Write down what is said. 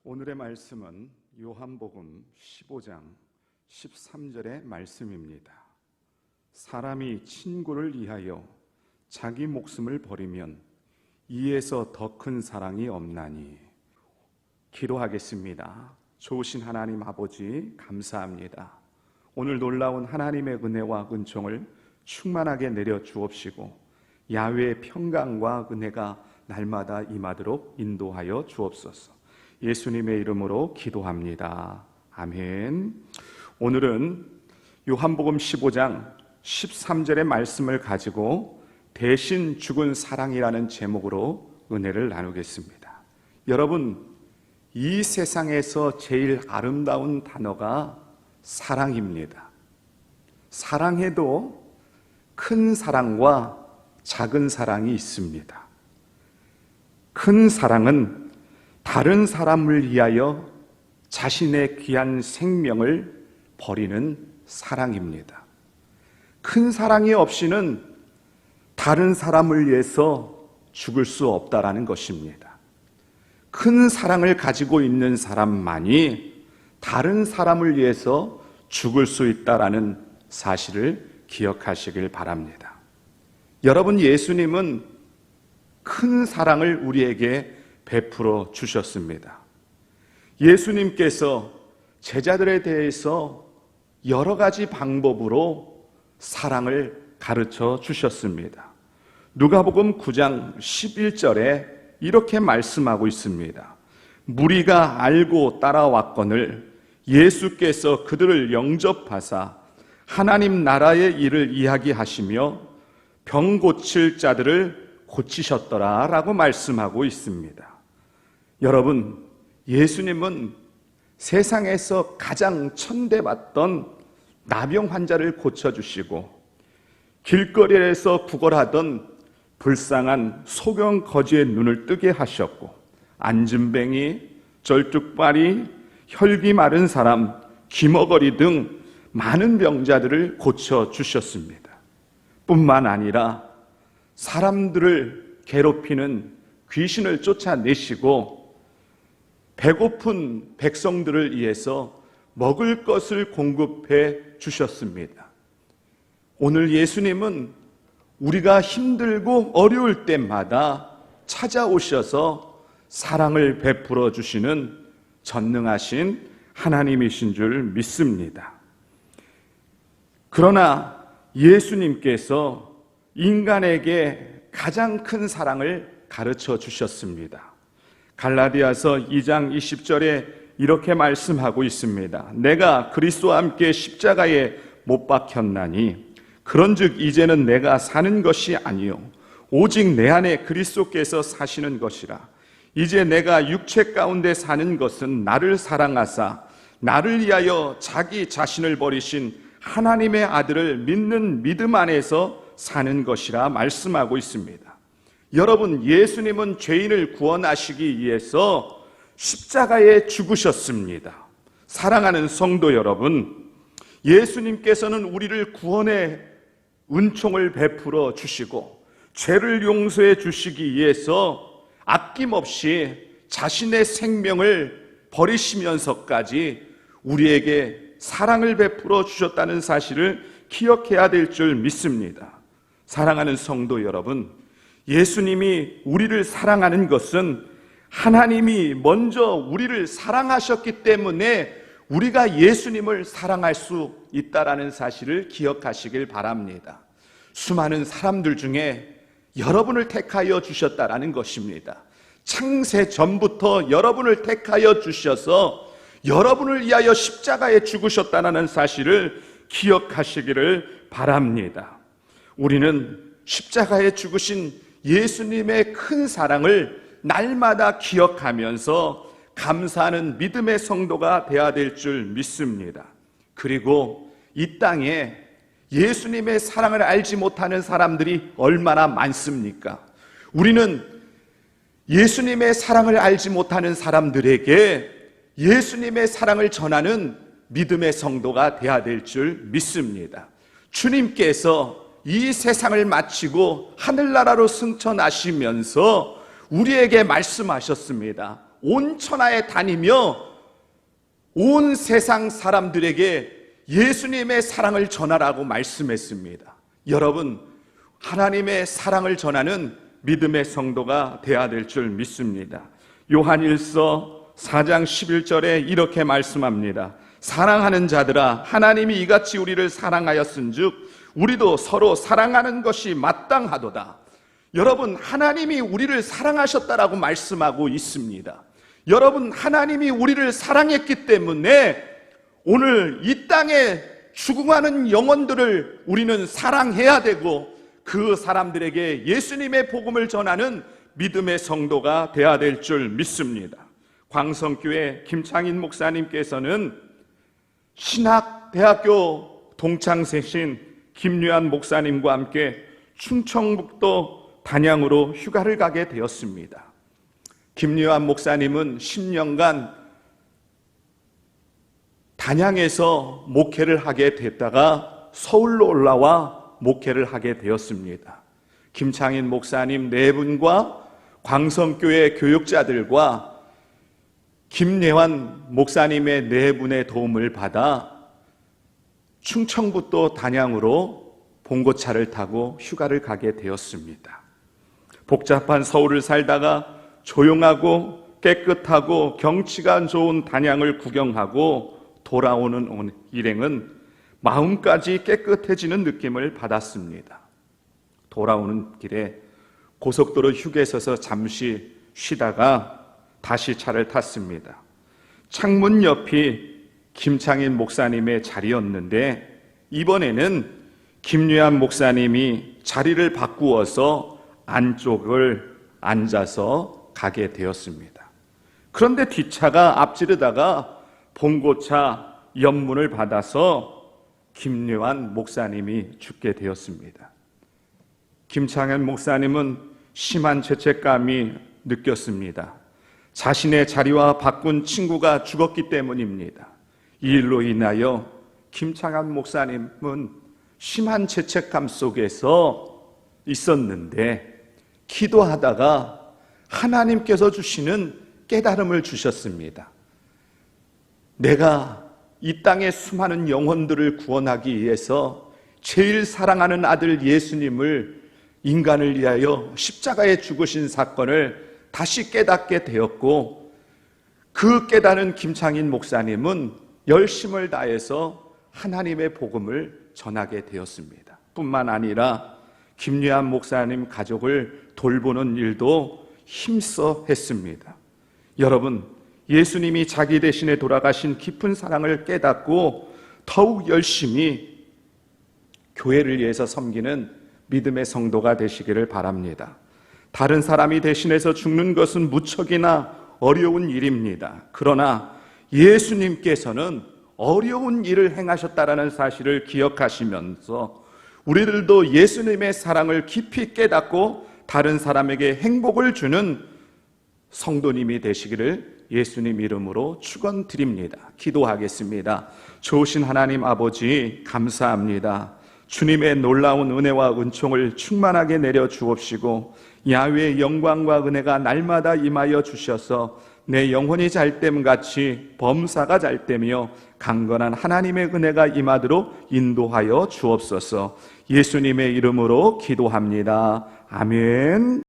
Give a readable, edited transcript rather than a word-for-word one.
오늘의 말씀은 요한복음 15장 13절의 말씀입니다. 사람이 친구를 위하여 자기 목숨을 버리면 이에서 더 큰 사랑이 없나니. 기도하겠습니다. 좋으신 하나님 아버지, 감사합니다. 오늘 놀라운 하나님의 은혜와 은총을 충만하게 내려 주옵시고 야훼의 평강과 은혜가 날마다 임하도록 인도하여 주옵소서. 예수님의 이름으로 기도합니다. 아멘. 오늘은 요한복음 15장 13절의 말씀을 가지고 대신 죽은 사랑이라는 제목으로 은혜를 나누겠습니다. 여러분, 이 세상에서 제일 아름다운 단어가 사랑입니다. 사랑해도 큰 사랑과 작은 사랑이 있습니다. 큰 사랑은 다른 사람을 위하여 자신의 귀한 생명을 버리는 사랑입니다. 큰 사랑이 없이는 다른 사람을 위해서 죽을 수 없다라는 것입니다. 큰 사랑을 가지고 있는 사람만이 다른 사람을 위해서 죽을 수 있다라는 사실을 기억하시길 바랍니다. 여러분, 예수님은 큰 사랑을 우리에게 베풀어 주셨습니다. 예수님께서 제자들에 대해서 여러 가지 방법으로 사랑을 가르쳐 주셨습니다. 누가복음 9장 11절에 이렇게 말씀하고 있습니다. 무리가 알고 따라왔거늘 예수께서 그들을 영접하사 하나님 나라의 일을 이야기하시며 병 고칠 자들을 고치셨더라 라고 말씀하고 있습니다. 여러분, 예수님은 세상에서 가장 천대받던 나병 환자를 고쳐주시고 길거리에서 구걸하던 불쌍한 소경거지의 눈을 뜨게 하셨고 안진뱅이, 절뚝발이, 혈기 마른 사람, 귀머거리 등 많은 병자들을 고쳐주셨습니다. 뿐만 아니라 사람들을 괴롭히는 귀신을 쫓아내시고 배고픈 백성들을 위해서 먹을 것을 공급해 주셨습니다. 오늘 예수님은 우리가 힘들고 어려울 때마다 찾아오셔서 사랑을 베풀어 주시는 전능하신 하나님이신 줄 믿습니다. 그러나 예수님께서 인간에게 가장 큰 사랑을 가르쳐 주셨습니다. 갈라디아서 2장 20절에 이렇게 말씀하고 있습니다. 내가 그리스도와 함께 십자가에 못 박혔나니 그런즉 이제는 내가 사는 것이 아니요 오직 내 안에 그리스도께서 사시는 것이라. 이제 내가 육체 가운데 사는 것은 나를 사랑하사 나를 위하여 자기 자신을 버리신 하나님의 아들을 믿는 믿음 안에서 사는 것이라 말씀하고 있습니다. 여러분, 예수님은 죄인을 구원하시기 위해서 십자가에 죽으셨습니다. 사랑하는 성도 여러분, 예수님께서는 우리를 구원의 은총을 베풀어 주시고 죄를 용서해 주시기 위해서 아낌없이 자신의 생명을 버리시면서까지 우리에게 사랑을 베풀어 주셨다는 사실을 기억해야 될 줄 믿습니다. 사랑하는 성도 여러분, 예수님이 우리를 사랑하는 것은 하나님이 먼저 우리를 사랑하셨기 때문에 우리가 예수님을 사랑할 수 있다라는 사실을 기억하시길 바랍니다. 수많은 사람들 중에 여러분을 택하여 주셨다라는 것입니다. 창세 전부터 여러분을 택하여 주셔서 여러분을 위하여 십자가에 죽으셨다는 사실을 기억하시기를 바랍니다. 우리는 십자가에 죽으신 예수님의 큰 사랑을 날마다 기억하면서 감사하는 믿음의 성도가 되어야 될 줄 믿습니다. 그리고 이 땅에 예수님의 사랑을 알지 못하는 사람들이 얼마나 많습니까? 우리는 예수님의 사랑을 알지 못하는 사람들에게 예수님의 사랑을 전하는 믿음의 성도가 되어야 될 줄 믿습니다. 주님께서 이 세상을 마치고 하늘나라로 승천하시면서 우리에게 말씀하셨습니다. 온 천하에 다니며 온 세상 사람들에게 예수님의 사랑을 전하라고 말씀했습니다. 여러분, 하나님의 사랑을 전하는 믿음의 성도가 되어야 될 줄 믿습니다. 요한일서 4장 11절에 이렇게 말씀합니다. 사랑하는 자들아, 하나님이 이같이 우리를 사랑하였은즉 우리도 서로 사랑하는 것이 마땅하도다. 여러분, 하나님이 우리를 사랑하셨다라고 말씀하고 있습니다. 여러분, 하나님이 우리를 사랑했기 때문에 오늘 이 땅에 죽어가는 영혼들을 우리는 사랑해야 되고 그 사람들에게 예수님의 복음을 전하는 믿음의 성도가 되어야 될 줄 믿습니다. 광성교회 김창인 목사님께서는 신학대학교 동창생신 김유한 목사님과 함께 충청북도 단양으로 휴가를 가게 되었습니다. 김유한 목사님은 10년간 단양에서 목회를 하게 됐다가 서울로 올라와 목회를 하게 되었습니다. 김창인 목사님 네 분과 광성교회 교육자들과 김예환 목사님의 네 분의 도움을 받아 충청북도 단양으로 봉고차를 타고 휴가를 가게 되었습니다. 복잡한 서울을 살다가 조용하고 깨끗하고 경치가 좋은 단양을 구경하고 돌아오는 일행은 마음까지 깨끗해지는 느낌을 받았습니다. 돌아오는 길에 고속도로 휴게소에서 잠시 쉬다가 다시 차를 탔습니다. 창문 옆이 김창인 목사님의 자리였는데 이번에는 김유한 목사님이 자리를 바꾸어서 안쪽을 앉아서 가게 되었습니다. 그런데 뒷차가 앞지르다가 봉고차 연문을 받아서 김유한 목사님이 죽게 되었습니다. 김창현 목사님은 심한 죄책감이 느꼈습니다. 자신의 자리와 바꾼 친구가 죽었기 때문입니다. 이 일로 인하여 김창현 목사님은 심한 죄책감 속에서 있었는데 기도하다가 하나님께서 주시는 깨달음을 주셨습니다. 내가 이 땅의 수많은 영혼들을 구원하기 위해서 제일 사랑하는 아들 예수님을 인간을 위하여 십자가에 죽으신 사건을 다시 깨닫게 되었고 그 깨달은 김창인 목사님은 열심을 다해서 하나님의 복음을 전하게 되었습니다. 뿐만 아니라 김유한 목사님 가족을 돌보는 일도 힘써 했습니다. 여러분, 예수님이 자기 대신에 돌아가신 깊은 사랑을 깨닫고 더욱 열심히 교회를 위해서 섬기는 믿음의 성도가 되시기를 바랍니다. 다른 사람이 대신해서 죽는 것은 무척이나 어려운 일입니다. 그러나 예수님께서는 어려운 일을 행하셨다라는 사실을 기억하시면서 우리들도 예수님의 사랑을 깊이 깨닫고 다른 사람에게 행복을 주는 성도님이 되시기를 예수님 이름으로 축원드립니다. 기도하겠습니다. 좋으신 하나님 아버지, 감사합니다. 주님의 놀라운 은혜와 은총을 충만하게 내려 주옵시고 야훼의 영광과 은혜가 날마다 임하여 주셔서 내 영혼이 잘됨같이 범사가 잘되며 강건한 하나님의 은혜가 임하도록 인도하여 주옵소서. 예수님의 이름으로 기도합니다. 아멘.